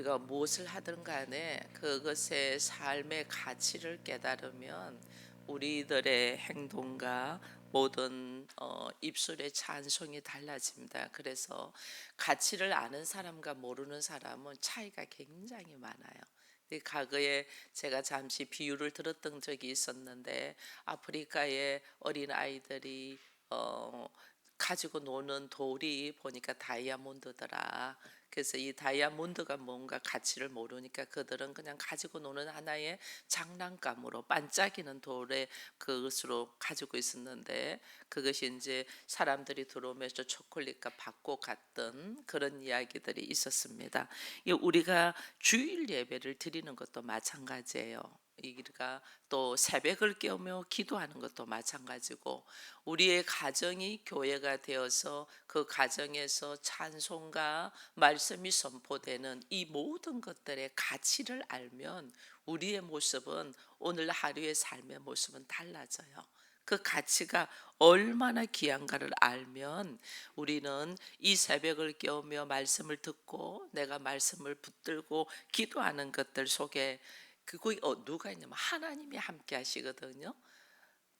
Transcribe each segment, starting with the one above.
우리가 무엇을 하든 간에 그것의 삶의 가치를 깨달으면 우리들의 행동과 모든 입술의 찬송이 달라집니다. 그래서 가치를 아는 사람과 모르는 사람은 차이가 굉장히 많아요. 과거에 제가 잠시 비유를 들었던 적이 있었는데, 아프리카의 어린 아이들이 어, 가지고 노는 돌이 보니까 다이아몬드더라. 그래서 이 다이아몬드가 뭔가 가치를 모르니까 그들은 그냥 가지고 노는 하나의 장난감으로 반짝이는 돌의 그것으로 가지고 있었는데, 그것이 이제 사람들이 들어오면서 초콜릿과 받고 갔던 그런 이야기들이 있었습니다. 우리가 주일 예배를 드리는 것도 마찬가지예요. 우리가 또 새벽을 깨우며 기도하는 것도 마찬가지고, 우리의 가정이 교회가 되어서 그 가정에서 찬송과 말씀이 선포되는 이 모든 것들의 가치를 알면 우리의 모습은, 오늘 하루의 삶의 모습은 달라져요. 그 가치가 얼마나 귀한가를 알면 우리는 이 새벽을 깨우며 말씀을 듣고 내가 말씀을 붙들고 기도하는 것들 속에 그거 누가 있냐면 하나님이 함께 하시거든요.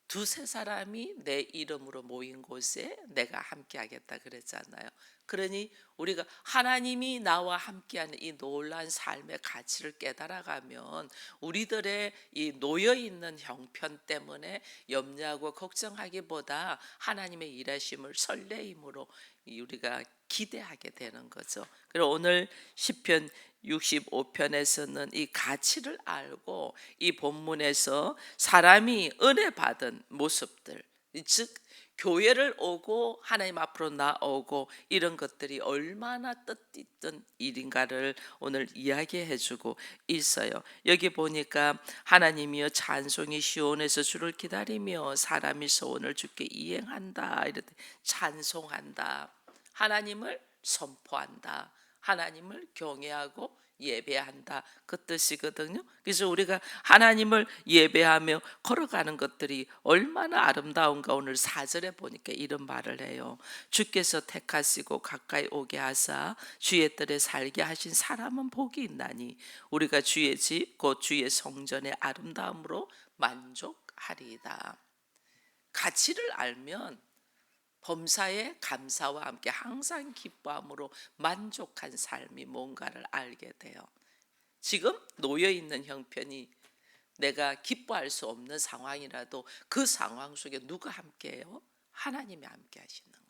두세 사람이 내 이름으로 모인 곳에 내가 함께 하겠다 그랬잖아요. 그러니 우리가 하나님이 나와 함께하는 이 놀라운 삶의 가치를 깨달아가면 우리들의 이 놓여있는 형편 때문에 염려하고 걱정하기보다 하나님의 일하심을 설레임으로 우리가 기대하게 되는 거죠. 그리고 오늘 시편 65편에서는 이 가치를 알고 이 본문에서 사람이 은혜 받은 모습들, 즉 교회를 오고 하나님 앞으로 나오고 이런 것들이 얼마나 뜻깊은 일인가를 오늘 이야기해 주고 있어요. 여기 보니까 하나님이여 찬송이 시온에서 주를 기다리며 사람이 소원을 주께 이행한다, 이렇게 찬송한다, 하나님을 선포한다, 하나님을 경외하고 예배한다, 그 뜻이거든요. 그래서 우리가 하나님을 예배하며 걸어가는 것들이 얼마나 아름다운가 오늘 4절에 보니까 이런 말을 해요. 주께서 택하시고 가까이 오게 하사 주의 뜰에 살게 하신 사람은 복이 있나니 우리가 주의 집 곧 주의 성전의 아름다움으로 만족하리이다. 가치를 알면 범사에 감사와 함께 항상 기뻐함으로 만족한 삶이 뭔가를 알게 돼요. 지금 놓여있는 형편이 내가 기뻐할 수 없는 상황이라도 그 상황 속에 누가 함께해요? 하나님이 함께 하시는 거예요.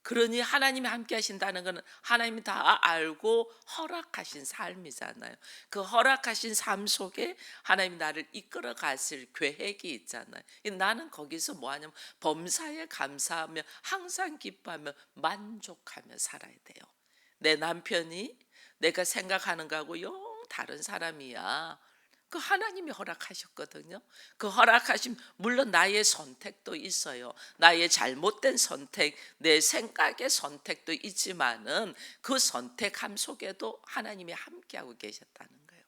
그러니 하나님이 함께 하신다는 것은 하나님이 다 알고 허락하신 삶이잖아요. 그 허락하신 삶 속에 하나님이 나를 이끌어 가실 계획이 있잖아요. 나는 거기서 뭐 하냐면 범사에 감사하며 항상 기뻐하며 만족하며 살아야 돼요. 내 남편이 내가 생각하는 거하고 영 다른 사람이야. 그 하나님이 허락하셨거든요. 그 허락하심, 물론 나의 선택도 있어요. 나의 잘못된 선택, 내 생각의 선택도 있지만은 그 선택함 속에도 하나님이 함께하고 계셨다는 거예요.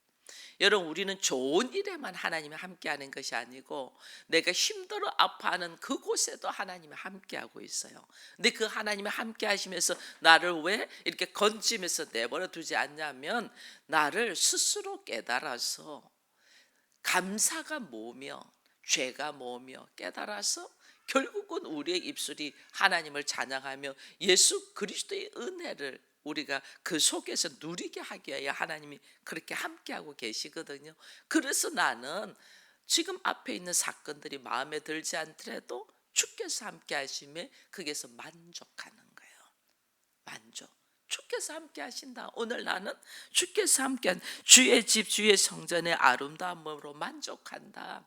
여러분, 우리는 좋은 일에만 하나님이 함께하는 것이 아니고 내가 힘들어 아파하는 그곳에도 하나님이 함께하고 있어요. 근데 그 하나님이 함께하시면서 나를 왜 이렇게 건지면서 내버려 두지 않냐면, 나를 스스로 깨달아서 감사가 뭐며 죄가 뭐며 깨달아서 결국은 우리의 입술이 하나님을 찬양하며 예수 그리스도의 은혜를 우리가 그 속에서 누리게 하기 위해 하나님이 그렇게 함께하고 계시거든요. 그래서 나는 지금 앞에 있는 사건들이 마음에 들지 않더라도 주께서 함께 하심에 거기에서 만족하는 거예요. 만족. 주께서 함께 하신다. 오늘 나는 주께서 함께한 주의 집 주의 성전의 아름다움으로 만족한다.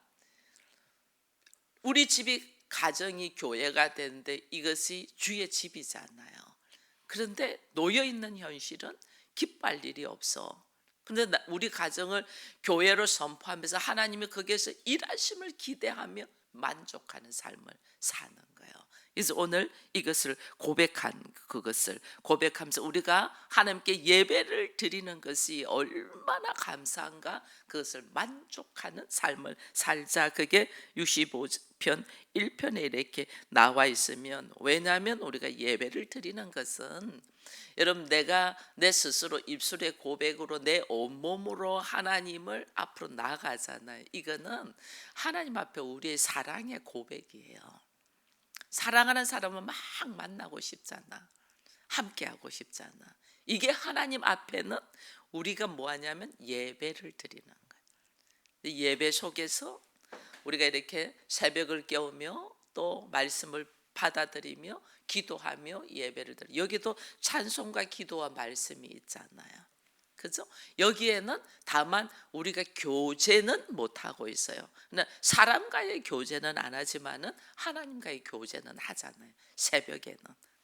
우리 집이 가정이 교회가 되는데 이것이 주의 집이잖아요. 그런데 놓여있는 현실은 기뻐할 일이 없어. 근데 우리 가정을 교회로 선포하면서 하나님이 거기에서 일하심을 기대하며 만족하는 삶을 사는 거예요. 그래서 오늘 이것을 그것을 고백하면서 우리가 하나님께 예배를 드리는 것이 얼마나 감사한가, 그것을 만족하는 삶을 살자. 그게 65편 1편에 이렇게 나와 있으면, 왜냐하면 우리가 예배를 드리는 것은 여러분, 내가 내 스스로 입술의 고백으로 내 온몸으로 하나님을 앞으로 나아가잖아요. 이거는 하나님 앞에 우리의 사랑의 고백이에요. 사랑하는 사람을 막 만나고 싶잖아. 함께하고 싶잖아. 이게 하나님 앞에는 우리가 뭐 하냐면 예배를 드리는 거예요. 예배 속에서 우리가 이렇게 새벽을 깨우며 또 말씀을 받아들이며 기도하며 예배를 드려. 여기도 찬송과 기도와 말씀이 있잖아요. 그죠? 여기에는 다만 우리가 교제는 못 하고 있어요. 사람과의 교제는 안 하지만은 하나님과의 교제는 하잖아요. 새벽에는.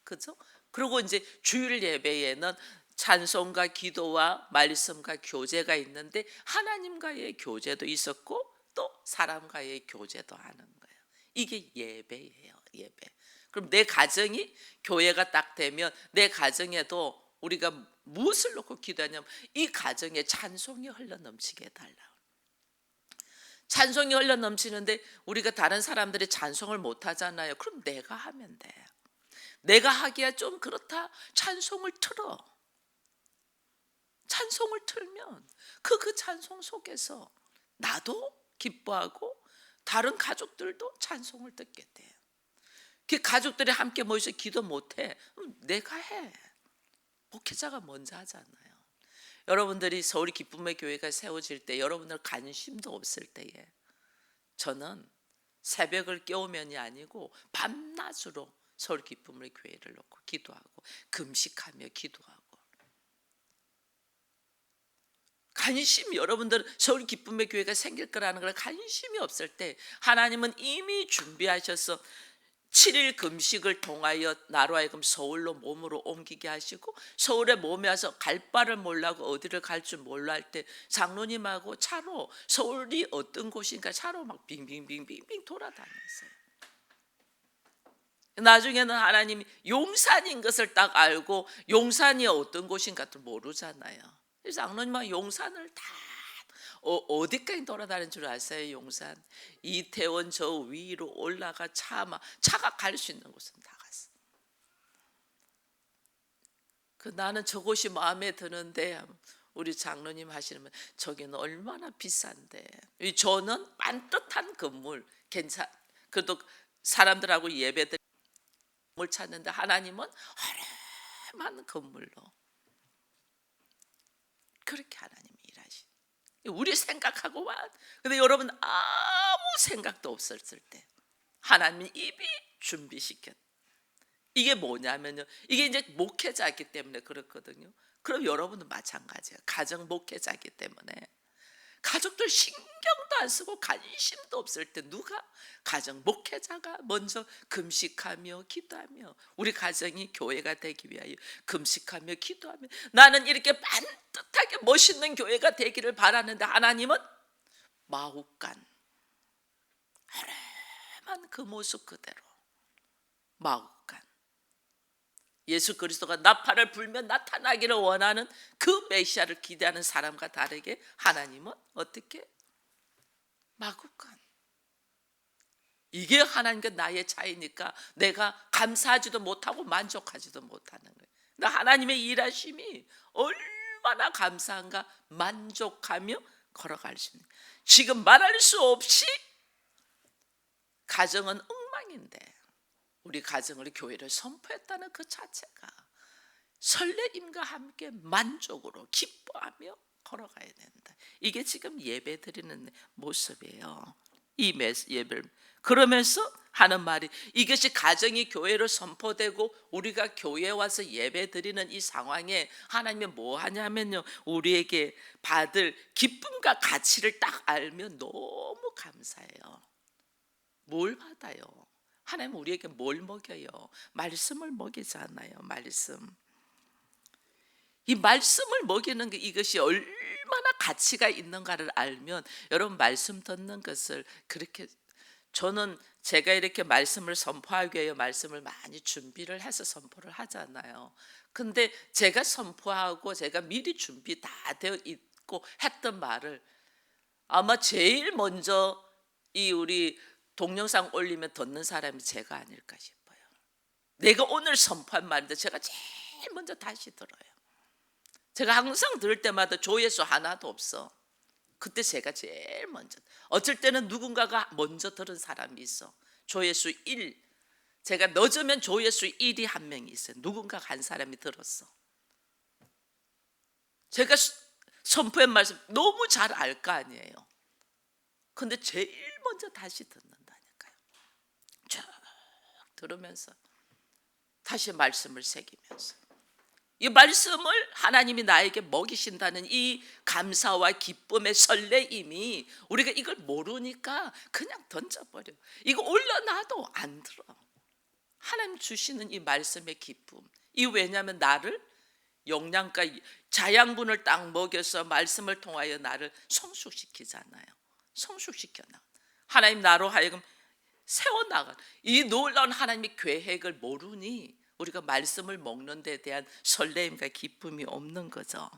그죠? 그리고 이제 주일 예배에는 찬송과 기도와 말씀과 교제가 있는데 하나님과의 교제도 있었고 또 사람과의 교제도 하는 거예요. 이게 예배예요. 예배. 그럼 내 가정이 교회가 딱 되면 내 가정에도 우리가 무엇을 놓고 기도하냐면 이 가정에 찬송이 흘러넘치게 해달라. 찬송이 흘러넘치는데 우리가 다른 사람들이 찬송을 못 하잖아요. 그럼 내가 하면 돼. 내가 하기야 좀 그렇다. 찬송을 틀어. 찬송을 틀면 그 찬송 속에서 나도 기뻐하고 다른 가족들도 찬송을 듣게 돼. 그 가족들이 함께 모여서 기도 못해. 내가 해. 목회자가 먼저 하잖아요. 여러분들이 서울 기쁨의 교회가 세워질 때 여러분들 관심도 없을 때에 저는 새벽을 깨우면이 아니고 밤낮으로 서울 기쁨의 교회를 놓고 기도하고 금식하며 기도하고 관심, 여러분들 서울 기쁨의 교회가 생길 거라는 걸 관심이 없을 때 하나님은 이미 준비하셔서 7일 금식을 통하여 나로 하여금 서울로 몸으로 옮기게 하시고 서울에 몸에 와서 갈 바를 몰라고 어디를 갈 줄 몰라 할 때 장로님하고 차로 서울이 어떤 곳인가 차로 막 빙빙빙빙빙 돌아다녔어요. 나중에는 하나님이 용산인 것을 딱 알고 용산이 어떤 곳인가도 모르잖아요. 그래서 장로님하고 용산을 다 어디까지 돌아다니는 줄 아세요? 용산 이태원 저 위로 올라가 차가 갈 수 있는 곳은 다 갔어. 나는 저곳이 마음에 드는데 우리 장로님 하시는 말 저기는 얼마나 비싼데. 저는 반듯한 건물 그래도 사람들하고 예배들 건물 찾는데 하나님은 허름한 건물로 그렇게 하나님이 일하시. 우리 생각하고만. 근데 여러분 아무 생각도 없었을 때 하나님이 이미 준비시켰. 이게 뭐냐면요. 이게 이제 목회자이기 때문에 그렇거든요. 그럼 여러분도 마찬가지예요. 가정 목회자이기 때문에 가족들 신경도 안 쓰고 관심도 없을 때 누가 가정 목회자가 먼저 금식하며 기도하며 우리 가정이 교회가 되기 위하여 금식하며 기도하며 나는 이렇게 반듯하게 멋있는 교회가 되기를 바라는데 하나님은 마구간 하나만 그 모습 그대로 마구간 예수 그리스도가 나팔을 불며 나타나기를 원하는 그 메시아를 기대하는 사람과 다르게 하나님은 어떻게? 마구간. 이게 하나님과 나의 차이니까 내가 감사하지도 못하고 만족하지도 못하는 거예요. 근데 하나님의 일하심이 얼마나 감사한가 만족하며 걸어갈 수 있는. 지금 말할 수 없이 가정은 엉망인데 우리 가정을 교회를 선포했다는 그 자체가 설레임과 함께 만족으로 기뻐하며 걸어가야 된다. 이게 지금 예배 드리는 모습이에요. 이 예배를 그러면서 하는 말이 이것이 가정이 교회로 선포되고 우리가 교회에 와서 예배 드리는 이 상황에 하나님이 뭐 하냐면요. 우리에게 받을 기쁨과 가치를 딱 알면 너무 감사해요. 뭘 받아요? 하나님 우리에게 뭘 먹여요? 말씀을 먹이잖아요. 말씀. 이 말씀을 먹이는 게 이것이 얼마나 가치가 있는가를 알면 여러분 말씀 듣는 것을 그렇게 저는 제가 이렇게 말씀을 선포하기 위해 말씀을 많이 준비를 해서 선포를 하잖아요. 근데 제가 선포하고 제가 미리 준비 다 되어 있고 했던 말을 아마 제일 먼저 이 우리 동영상 올리면 듣는 사람이 제가 아닐까 싶어요. 내가 오늘 선포한 말인데 제가 제일 먼저 다시 들어요. 제가 항상 들을 때마다 조회수 하나도 없어. 그때 제가 제일 먼저, 어쩔 때는 누군가가 먼저 들은 사람이 있어. 조회수 1, 제가 늦으면 조회수 1이 한 명이 있어요. 누군가 한 사람이 들었어. 제가 선포한 말씀 너무 잘 알 거 아니에요. 근데 제일 먼저 다시 듣는다니까요. 쭉 들으면서 다시 말씀을 새기면서 이 말씀을 하나님이 나에게 먹이신다는 이 감사와 기쁨의 설레임이, 우리가 이걸 모르니까 그냥 던져버려. 이거 올려놔도 안 들어. 하나님 주시는 이 말씀의 기쁨, 이 왜냐하면 나를 영양가 자양분을 딱 먹여서 말씀을 통하여 나를 성숙시키잖아요. 성숙시켜나 하나님 나로 하여금 세워나간 이 놀라운 하나님의 계획을 모르니 우리가 말씀을 먹는 데 대한 설레임과 기쁨이 없는 거죠.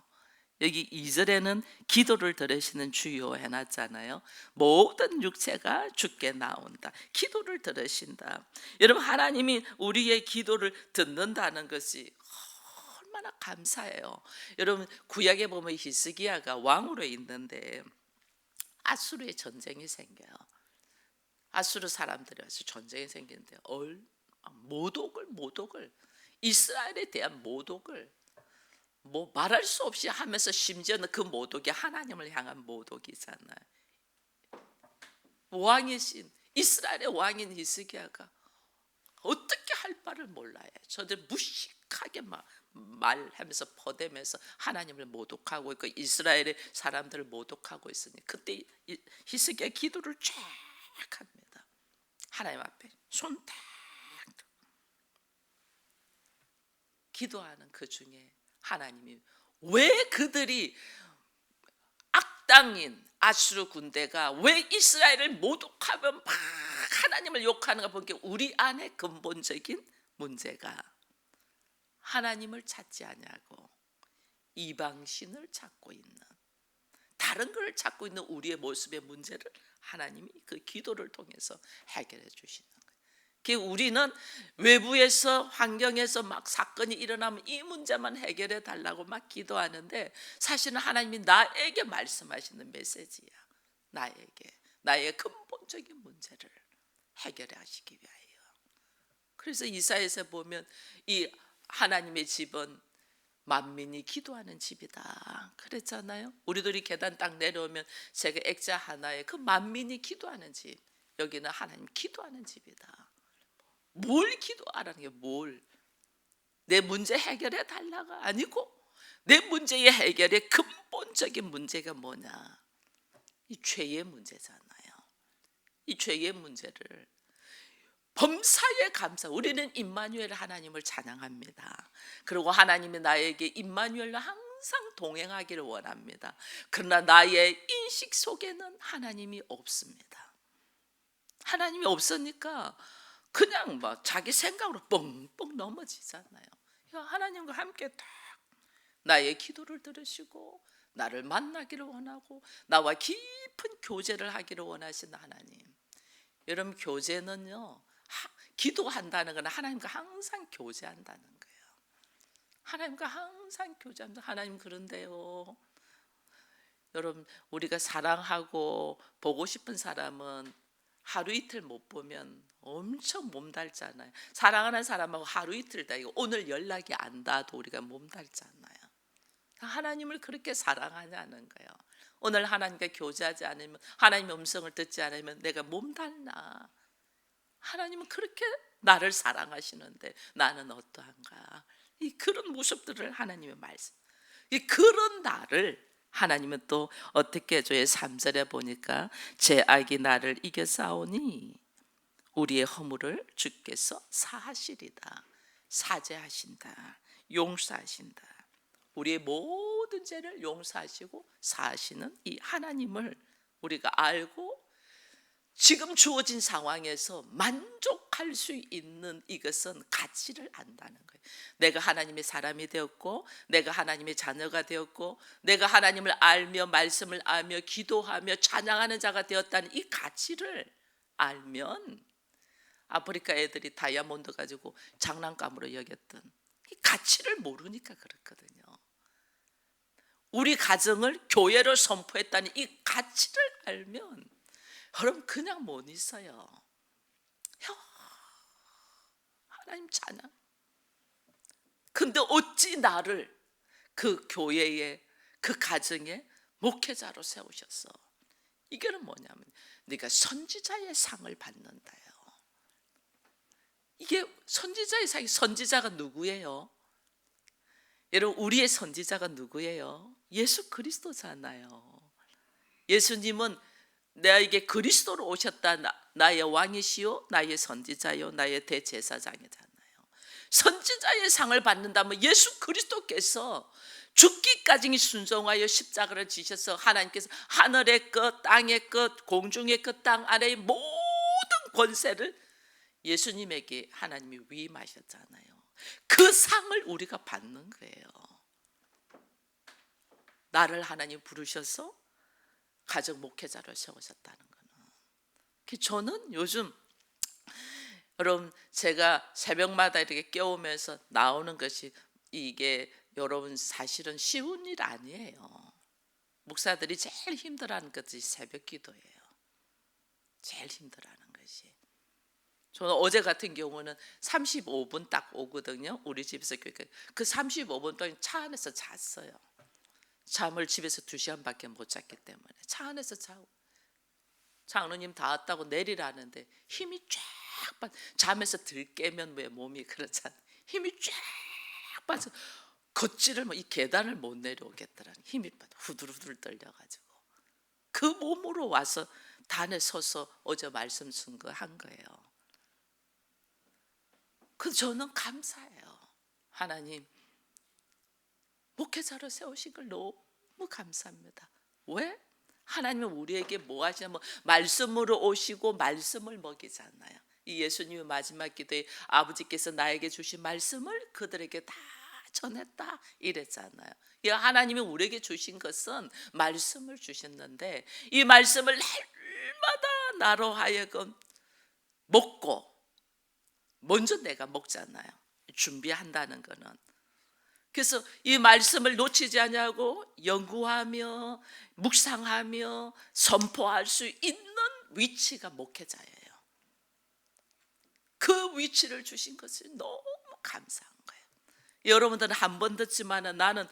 여기 2절에는 기도를 들으시는 주요 해놨잖아요. 모든 육체가 주께 나온다. 기도를 들으신다. 여러분, 하나님이 우리의 기도를 듣는다는 것이 얼마나 감사해요. 여러분, 구약에 보면 히스기야가 왕으로 있는데 아수르의 전쟁이 생겨요. 아수르 사람들이 와서 전쟁이 생기는데 모독을 이스라엘에 대한 모독을 뭐 말할 수 없이 하면서, 심지어는 그 모독이 하나님을 향한 모독이잖아요. 왕이신 이스라엘의 왕인 히스기야가 어떻게 할 바를 몰라요. 저들 무식하게 막 말하면서 퍼대면서 하나님을 모독하고 있고 이스라엘의 사람들을 모독하고 있으니 그때 히스기야 기도를 쫙 합니다. 하나님 앞에 손 딱 기도하는 그 중에 하나님이 왜 그들이 악당인 아수르 군대가 왜 이스라엘을 모독하며 막 하나님을 욕하는가 보니까 우리 안에 근본적인 문제가 하나님을 찾지 않냐고 이방신을 찾고 있는, 다른 걸 찾고 있는 우리의 모습의 문제를 하나님이 그 기도를 통해서 해결해 주시는 거예요. 우리는 외부에서 환경에서 막 사건이 일어나면 이 문제만 해결해 달라고 막 기도하는데 사실은 하나님이 나에게 말씀하시는 메시지야. 나의 근본적인 문제를 해결해 하시기 위하여. 그래서 이사야에서 보면 이 하나님의 집은 만민이 기도하는 집이다 그랬잖아요. 우리들이 계단 딱 내려오면 제가 액자 하나에 그 만민이 기도하는 집, 여기는 하나님 기도하는 집이다. 뭘 기도하라는 게 뭘? 내 문제 해결해 달라가 아니고 내 문제의 해결의 근본적인 문제가 뭐냐? 이 죄의 문제잖아요. 이 죄의 문제를 범사에 감사. 우리는 임마누엘 하나님을 찬양합니다. 그리고 하나님이 나에게 임마누엘로 항상 동행하기를 원합니다. 그러나 나의 인식 속에는 하나님이 없습니다. 하나님이 없으니까 그냥 막 자기 생각으로 뻥뻥 넘어지잖아요. 하나님과 함께 딱 나의 기도를 들으시고 나를 만나기를 원하고 나와 깊은 교제를 하기를 원하시는 하나님. 여러분, 교제는요, 기도한다는 건 하나님과 항상 교제한다는 거예요. 하나님과 항상 교제한다. 하나님, 그런데요, 여러분, 우리가 사랑하고 보고 싶은 사람은 하루 이틀 못 보면 엄청 몸달잖아요. 사랑하는 사람하고 하루 이틀 다 오늘 연락이 안 닿아도 우리가 몸달잖아요. 하나님을 그렇게 사랑하냐는 거예요. 오늘 하나님과 교제하지 않으면, 하나님의 음성을 듣지 않으면 내가 몸달나. 하나님은 그렇게 나를 사랑하시는데 나는 어떠한가. 이 그런 모습들을 하나님의 말씀, 이 그런 나를 하나님은 또 어떻게 해줘요? 3절에 보니까 제 악이 나를 이겨 싸우니 우리의 허물을 주께서 사하시리다. 사죄하신다. 용서하신다. 우리의 모든 죄를 용서하시고 사하시는 이 하나님을 우리가 알고 지금 주어진 상황에서 만족할 수 있는 이것은 가치를 안다는 거예요. 내가 하나님의 사람이 되었고, 내가 하나님의 자녀가 되었고, 내가 하나님을 알며 말씀을 알며 기도하며 찬양하는 자가 되었다는 이 가치를 알면, 아프리카 애들이 다이아몬드 가지고 장난감으로 여겼던 이 가치를 모르니까 그렇거든요. 우리 가정을 교회로 선포했다는 이 가치를 알면 여러분 그냥 못 있어요. 하나님 찬양. 근데 어찌 나를 그 교회에 그 가정에 목회자로 세우셨어. 이게는 뭐냐면 네가 선지자의 상을 받는다요. 이게 선지자의 상이, 선지자가 누구예요? 여러분 우리의 선지자가 누구예요? 예수 그리스도잖아요. 예수님은 나에게 그리스도로 오셨다. 나의 왕이시요 나의 선지자요 나의 대제사장이잖아요. 선지자의 상을 받는다면 예수 그리스도께서 죽기까지 순종하여 십자가를 지셔서 하나님께서 하늘의 것 땅의 것 공중의 것 땅 아래의 모든 권세를 예수님에게 하나님이 위임하셨잖아요. 그 상을 우리가 받는 거예요. 나를 하나님 부르셔서 가정 목회자로 세우셨다는 거는. 저는 요즘 여러분 제가 새벽마다 이렇게 깨우면서 나오는 것이 이게 여러분 사실은 쉬운 일 아니에요. 목사들이 제일 힘들어하는 것이 새벽 기도예요. 제일 힘들어하는 것이. 저는 어제 같은 경우는 35분 딱 오거든요. 우리 집에서 그 35분 동안 차 안에서 잤어요. 잠을 집에서 2시간밖에 못 잤기 때문에 차 안에서 자고 장로님 다 왔다고 내리라는데 힘이 쫙 빠져. 잠에서 들 깨면 왜 몸이 그렇잖아요. 힘이 쫙 빠져 걷지를 이 계단을 못 내려오겠더라는 힘이 빠져 후들후들 떨려가지고 그 몸으로 와서 단에 서서 어제 말씀 순거한 거예요. 그 저는 감사해요. 하나님 목회자로 세우신 걸 너무 감사합니다. 왜? 하나님은 우리에게 뭐 하시냐면 말씀으로 오시고 말씀을 먹이잖아요. 이 예수님의 마지막 기도에 아버지께서 나에게 주신 말씀을 그들에게 다 전했다 이랬잖아요. 하나님이 우리에게 주신 것은 말씀을 주셨는데 이 말씀을 날마다 나로 하여금 먹고 먼저 내가 먹잖아요. 준비한다는 거는. 그래서 이 말씀을 놓치지 않냐고 연구하며 묵상하며 선포할 수 있는 위치가 목회자예요. 그 위치를 주신 것을 너무 감사한 거예요. 여러분들은 한 번 듣지만 나는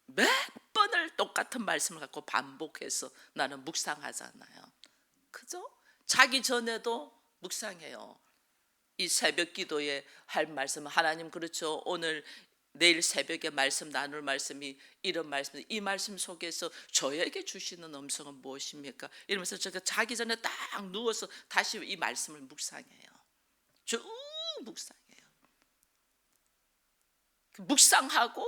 몇 번을 똑같은 말씀을 갖고 반복해서 나는 묵상하잖아요. 그죠? 자기 전에도 묵상해요. 이 새벽 기도에 할 말씀 하나님 그렇죠. 오늘 내일 새벽에 말씀 나눌 말씀이 이런 말씀, 이 말씀 속에서 저에게 주시는 음성은 무엇입니까? 이러면서 제가 자기 전에 딱 누워서 다시 이 말씀을 묵상해요. 쭉 묵상해요. 묵상하고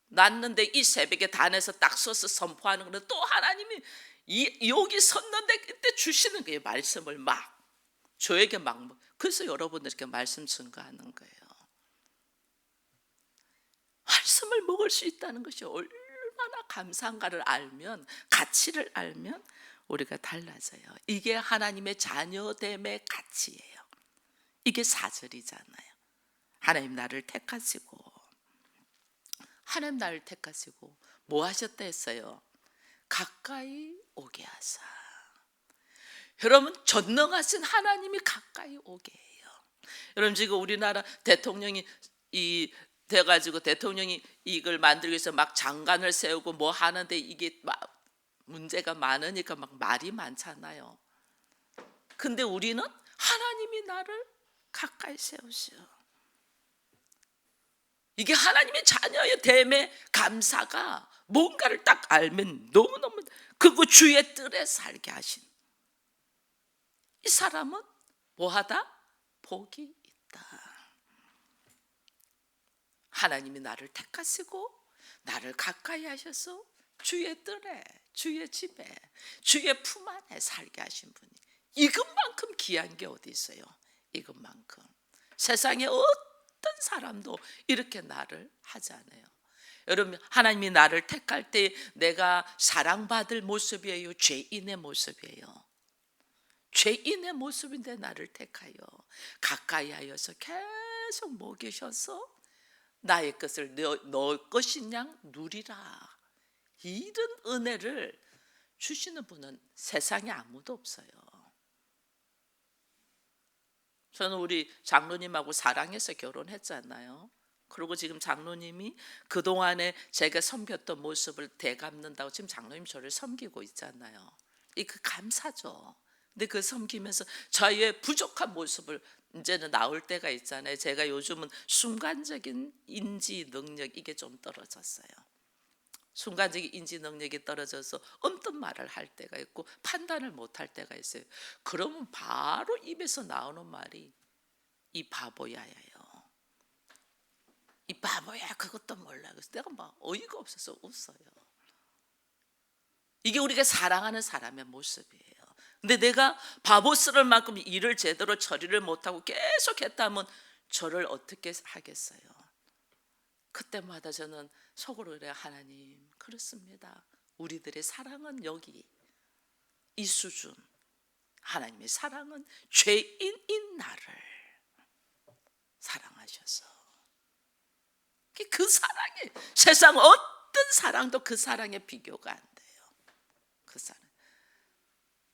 났는데 이 새벽에 단에서 딱 서서 선포하는 거는 또 하나님이 여기 섰는데 그때 주시는 거예요. 말씀을 막 저에게 막. 그래서 여러분들 이렇게 말씀 증거하는 거예요. 말씀을 먹을 수 있다는 것이 얼마나 감사한가를 알면, 가치를 알면 우리가 달라져요. 이게 하나님의 자녀됨의 가치예요. 이게 4절이잖아요. 하나님 나를 택하시고, 하나님 나를 택하시고 뭐 하셨다 했어요? 가까이 오게 하사. 여러분 전능하신 하나님이 가까이 오게 해요. 여러분 지금 우리나라 대통령이 돼가지고 대통령이 이걸 만들기 위해서 막 장관을 세우고 뭐 하는데 이게 막 문제가 많으니까 막 말이 많잖아요. 근데 우리는 하나님이 나를 가까이 세우시오. 이게 하나님의 자녀의 됨의 감사가 뭔가를 딱 알면 너무너무 그리고 주의 뜰에 살게 하신 이 사람은 뭐하다? 복이 있다. 하나님이 나를 택하시고 나를 가까이 하셔서 주의 뜰에 주의 집에 주의 품 안에 살게 하신 분이 이것만큼 귀한 게 어디 있어요? 이것만큼 세상에 어떤 사람도 이렇게 나를 하지 않아요. 여러분 하나님이 나를 택할 때 내가 사랑받을 모습이에요? 죄인의 모습이에요? 죄인의 모습인데 나를 택하여 가까이 하여서 계속 먹이셔서 나의 것을 너 것인 양 누리라. 이런 은혜를 주시는 분은 세상에 아무도 없어요. 저는 우리 장로님하고 사랑해서 결혼했잖아요. 그리고 지금 장로님이 그동안에 제가 섬겼던 모습을 되갚는다고 지금 장로님 저를 섬기고 있잖아요. 그 감사죠. 근데 그 섬기면서 저의 부족한 모습을 이제는 나올 때가 있잖아요. 제가 요즘은 순간적인 인지 능력 이게 좀 떨어졌어요. 순간적인 인지 능력이 떨어져서 엄떤 말을 할 때가 있고 판단을 못할 때가 있어요. 그러면 바로 입에서 나오는 말이 이 바보야예요. 이 바보야 그것도 몰라. 그래서 내가 막 어이가 없어서 웃어요. 이게 우리가 사랑하는 사람의 모습이에요. 근데 내가 바보스러울 만큼 일을 제대로 처리를 못하고 계속 했다면 저를 어떻게 하겠어요? 그때마다 저는 속으로 그래요. 하나님 그렇습니다. 우리들의 사랑은 여기 이 수준. 하나님의 사랑은 죄인인 나를 사랑하셔서 그 사랑이 세상 어떤 사랑도 그 사랑에 비교가 안 돼요. 그 사랑.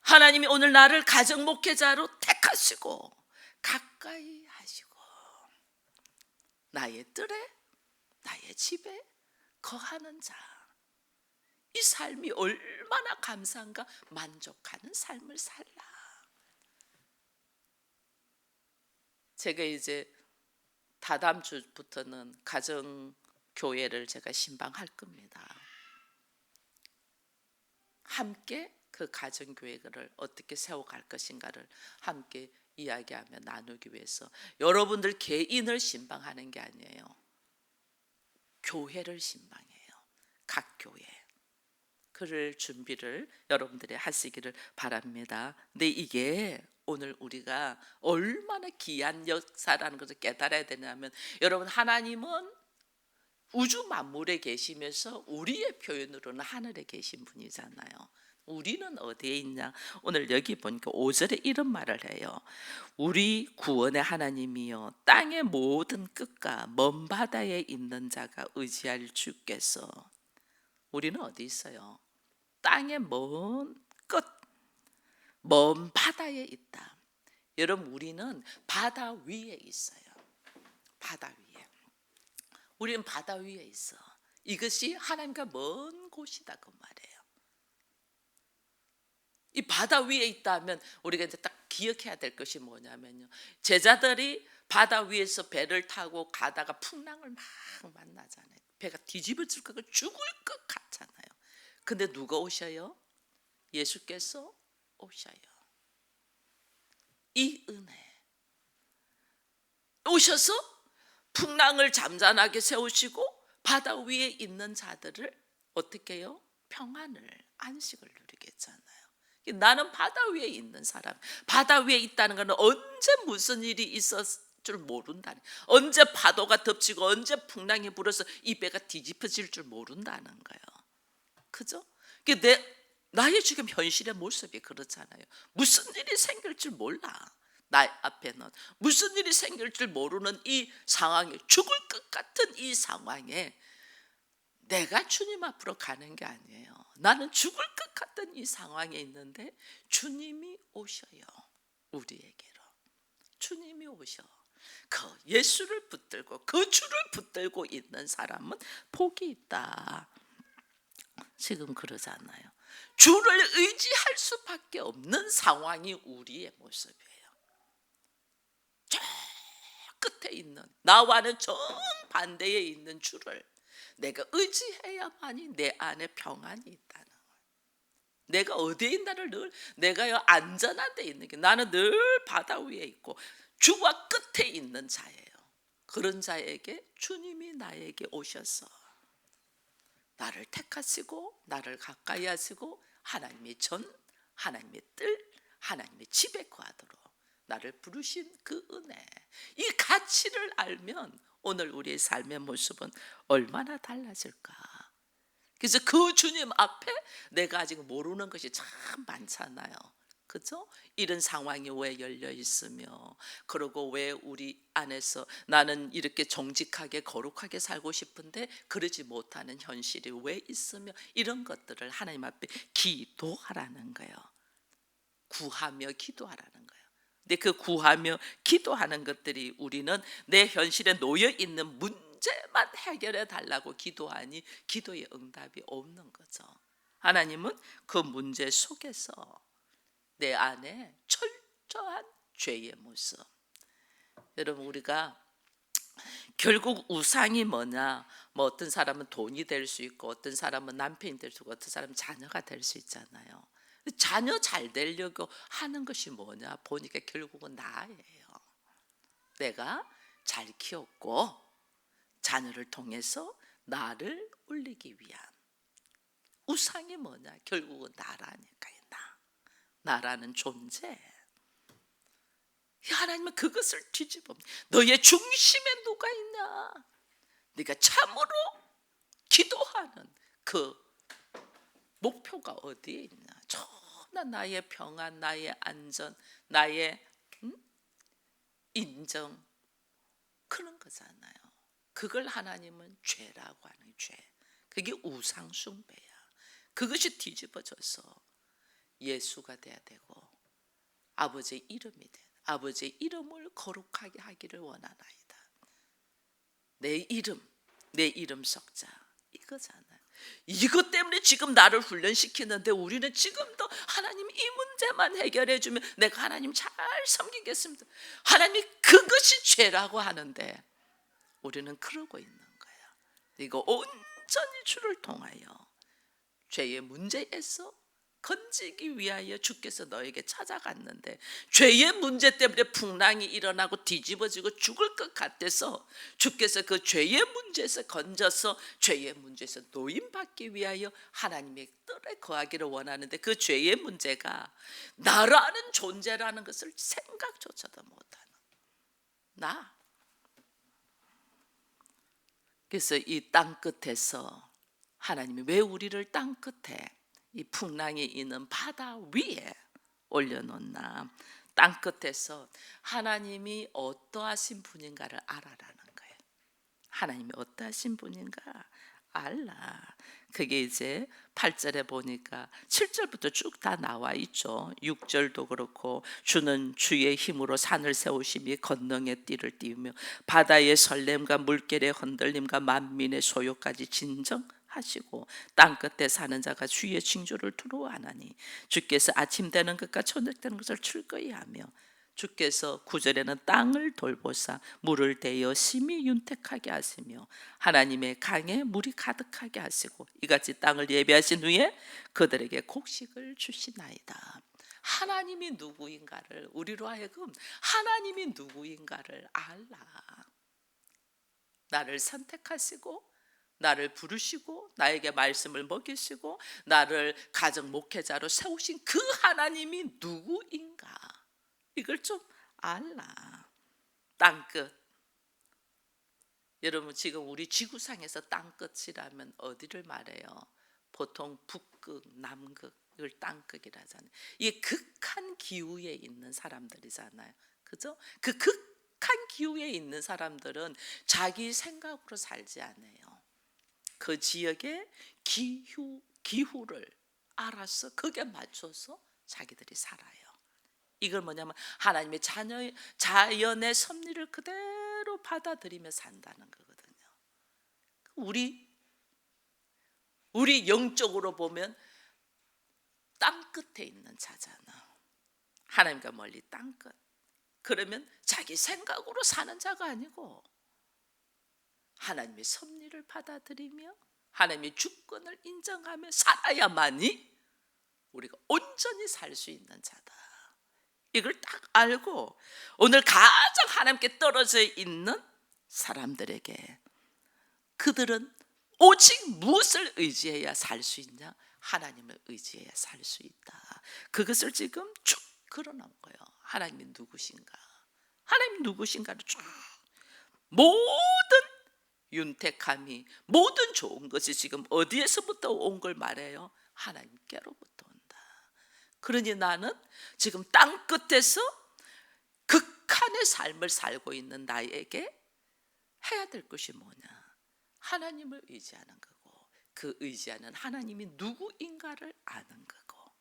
하나님이 오늘 나를 가정 목회자로 택하시고 가까이 하시고 나의 뜰에 나의 집에 거하는 자. 이 삶이 얼마나 감사한가. 만족하는 삶을 살라. 제가 이제 다다음 주부터는 가정교회를 제가 신방할 겁니다. 함께 그 가정교회를 어떻게 세워갈 것인가를 함께 이야기하며 나누기 위해서 여러분들 개인을 신방하는 게 아니에요. 교회를 신방해요. 각 교회. 그럴 준비를 여러분들이 하시기를 바랍니다. 근데 이게 오늘 우리가 얼마나 귀한 역사라는 것을 깨달아야 되냐면 여러분 하나님은 우주 만물에 계시면서 우리의 표현으로는 하늘에 계신 분이잖아요. 우리는 어디에 있냐? 오늘 여기 보니까 5절에 이런 말을 해요. 우리 구원의 하나님이여 땅의 모든 끝과 먼 바다에 있는 자가 의지할 주께서. 우리는 어디 있어요? 땅의 먼 끝, 먼 바다에 있다. 여러분 우리는 바다 위에 있어요. 바다 위에. 우리는 바다 위에 있어. 이것이 하나님과 먼 곳이다 그 말이에요. 이 바다 위에 있다면 우리가 이제 딱 기억해야 될 것이 뭐냐면요. 제자들이 바다 위에서 배를 타고 가다가 풍랑을 막 만나잖아요. 배가 뒤집어질 것 같고 죽을 것 같잖아요. 근데 누가 오셔요? 예수께서 오셔요. 이 은혜 오셔서 풍랑을 잠잠하게 세우시고 바다 위에 있는 자들을 어떻게 해요? 평안을 안식을 누리게 했잖아요. 나는 바다 위에 있는 사람. 바다 위에 있다는 것은 언제 무슨 일이 있었을 줄 모른다는, 언제 파도가 덮치고 언제 풍랑이 불어서 이 배가 뒤집어질 줄 모른다는 거예요. 그죠? 나의 지금 현실의 모습이 그렇잖아요. 무슨 일이 생길 줄 몰라. 나 앞에는 무슨 일이 생길 줄 모르는 이 상황에, 죽을 것 같은 이 상황에 내가 주님 앞으로 가는 게 아니에요. 나는 죽을 것 같은 이 상황에 있는데 주님이 오셔요. 우리에게로 주님이 오셔. 그 예수를 붙들고 그 주를 붙들고 있는 사람은 복이 있다. 지금 그러잖아요. 주를 의지할 수밖에 없는 상황이 우리의 모습이에요. 저 끝에 있는, 나와는 정반대에 있는 주를 내가 의지해야만이 내 안에 평안이 있다는 거예요. 내가 어디에 있나를 늘, 내가요 안전한 데 있는 게, 나는 늘 바다 위에 있고 주와 끝에 있는 자예요. 그런 자에게 주님이 나에게 오셔서 나를 택하시고 나를 가까이 하시고 하나님의 전, 하나님의 뜰, 하나님의 집에 거하도록 나를 부르신 그 은혜, 이 가치를 알면 오늘 우리의 삶의 모습은 얼마나 달라질까. 그래서 그 주님 앞에 내가 아직 모르는 것이 참 많잖아요. 그죠? 이런 상황이 왜 열려 있으며, 그리고 왜 우리 안에서 나는 이렇게 정직하게 거룩하게 살고 싶은데 그러지 못하는 현실이 왜 있으며, 이런 것들을 하나님 앞에 기도하라는 거예요. 구하며 기도하라는 거예요. 근데 그 구하며 기도하는 것들이, 우리는 내 현실에 놓여 있는 문제만 해결해 달라고 기도하니 기도의 응답이 없는 거죠. 하나님은 그 문제 속에서 내 안에 철저한 죄의 모습. 여러분, 우리가 결국 우상이 뭐냐? 뭐 어떤 사람은 돈이 될 수 있고, 어떤 사람은 남편이 될 수 있고, 어떤 사람은 자녀가 될 수 있잖아요. 자녀 잘 되려고 하는 것이 뭐냐? 보니까 결국은 나예요. 내가 잘 키웠고 자녀를 통해서 나를 올리기 위한. 우상이 뭐냐? 결국은 나라니까요. 나라는 존재. 하나님은 그것을 뒤집어, 너의 중심에 누가 있냐? 네가 참으로 기도하는 그 목표가 어디에 있냐? 전하 나의 평안, 나의 안전, 나의 인정, 그런 거잖아요. 그걸 하나님은 죄라고 하는 죄. 그게 우상 숭배야. 그것이 뒤집어져서 예수가 돼야 되고, 아버지의 이름이 돼. 아버지의 이름을 거룩하게 하기를 원하나이다. 내 이름 석자, 이거잖아요. 이것 때문에 지금 나를 훈련시키는데, 우리는 지금도 하나님 이 문제만 해결해 주면 내가 하나님 잘 섬기겠습니다. 하나님이 그것이 죄라고 하는데 우리는 그러고 있는 거예요. 이거 온전히 주를 통하여 죄의 문제에서 건지기 위하여 주께서 너에게 찾아갔는데, 죄의 문제 때문에 풍랑이 일어나고 뒤집어지고 죽을 것 같아서 주께서 그 죄의 문제에서 건져서 죄의 문제에서 노임받기 위하여 하나님의 뜰에 거하기를 원하는데, 그 죄의 문제가 나라는 존재라는 것을 생각조차도 못하는 나. 그래서 이 땅 끝에서 하나님이 왜 우리를 땅 끝에, 이 풍랑이 있는 바다 위에 올려놓나? 땅 끝에서 하나님이 어떠하신 분인가를 알아라는 거예요. 하나님이 어떠하신 분인가 알라. 그게 이제 8절에 보니까 7절부터 쭉 다 나와 있죠. 6절도 그렇고, 주는 주의 힘으로 산을 세우심이 권능의 띠를 띄우며 바다의 설렘과 물결의 흔들림과 만민의 소요까지 진정하시고 땅 끝에 사는 자가 주의 징조를 두려워하나니 주께서 아침 되는 것과 저녁 되는 것을 즐거이 하며, 주께서 9절에는 땅을 돌보사 물을 대어 심히 윤택하게 하시며 하나님의 강에 물이 가득하게 하시고 이같이 땅을 예비하신 후에 그들에게 곡식을 주시나이다. 하나님이 누구인가를, 우리로 하여금 하나님이 누구인가를 알라. 나를 선택하시고 나를 부르시고 나에게 말씀을 먹이시고 나를 가정 목회자로 세우신 그 하나님이 누구인가, 이걸 좀 알라. 땅끝. 여러분, 지금 우리 지구상에서 땅끝이라면 어디를 말해요? 보통 북극, 남극, 이걸 땅끝이라 하잖아요. 이게 극한 기후에 있는 사람들이잖아요. 그죠? 그 극한 기후에 있는 사람들은 자기 생각으로 살지 않아요. 그 지역의 기후를 알아서 거기에 맞춰서 자기들이 살아요. 이걸 뭐냐면 하나님의 자연의 섭리를 그대로 받아들이며 산다는 거거든요. 우리 영적으로 보면 땅 끝에 있는 자잖아. 하나님과 멀리 땅 끝. 그러면 자기 생각으로 사는 자가 아니고 하나님의 섭리를 받아들이며 하나님의 주권을 인정하며 살아야만이 우리가 온전히 살 수 있는 자다. 이걸 딱 알고 오늘 가장 하나님께 떨어져 있는 사람들에게, 그들은 오직 무엇을 의지해야 살 수 있냐? 하나님을 의지해야 살 수 있다. 그것을 지금 쭉 걸어놓은 거예요. 하나님이 누구신가? 하나님이 누구신가를 쭉, 모든 윤택함이, 모든 좋은 것이 지금 어디에서부터 온 걸 말해요? 하나님께로부터 온다. 그러니 나는 지금 땅 끝에서 극한의 삶을 살고 있는 나에게 해야 될 것이 뭐냐? 하나님을 의지하는 거고, 그 의지하는 하나님이 누구인가를 아는 거고,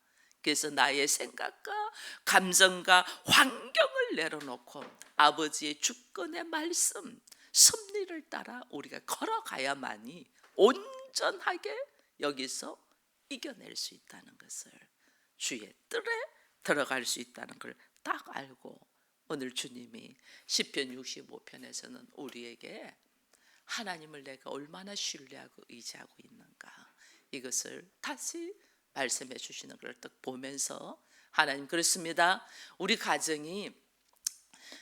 그래서 나의 생각과 감정과 환경을 내려놓고 아버지의 주권의 말씀, 섭리를 따라 우리가 걸어가야만이 온전하게 여기서 이겨낼 수 있다는 것을, 주의 뜰에 들어갈 수 있다는 걸 딱 알고, 오늘 주님이 시편 65편에서는 우리에게 하나님을 내가 얼마나 신뢰하고 의지하고 있는가, 이것을 다시 말씀해 주시는 걸 딱 보면서, 하나님 그렇습니다. 우리 가정이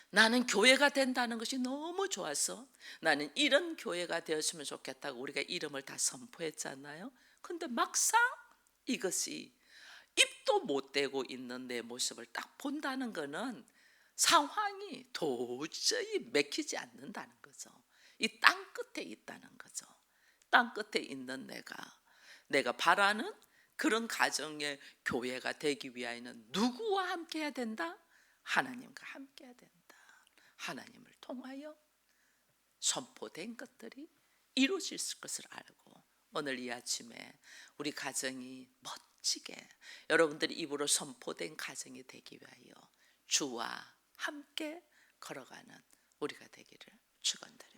나는 교회가 된다는 것이 너무 좋아서 나는 이런 교회가 되었으면 좋겠다고 우리가 이름을 다 선포했잖아요. 근데 막상 이것이 입도 못 대고 있는 내 모습을 딱 본다는 것은 상황이 도저히 맥히지 않는다는 거죠. 이 땅 끝에 있다는 거죠. 땅 끝에 있는 내가 바라는 그런 가정의 교회가 되기 위하여는 누구와 함께 해야 된다? 하나님과 함께 해야 된다. 하나님을 통하여 선포된 것들이 이루어질 것을 알고, 오늘 이 아침에 우리 가정이 멋지게 여러분들이 입으로 선포된 가정이 되기 위하여 주와 함께 걸어가는 우리가 되기를 축원드립니다.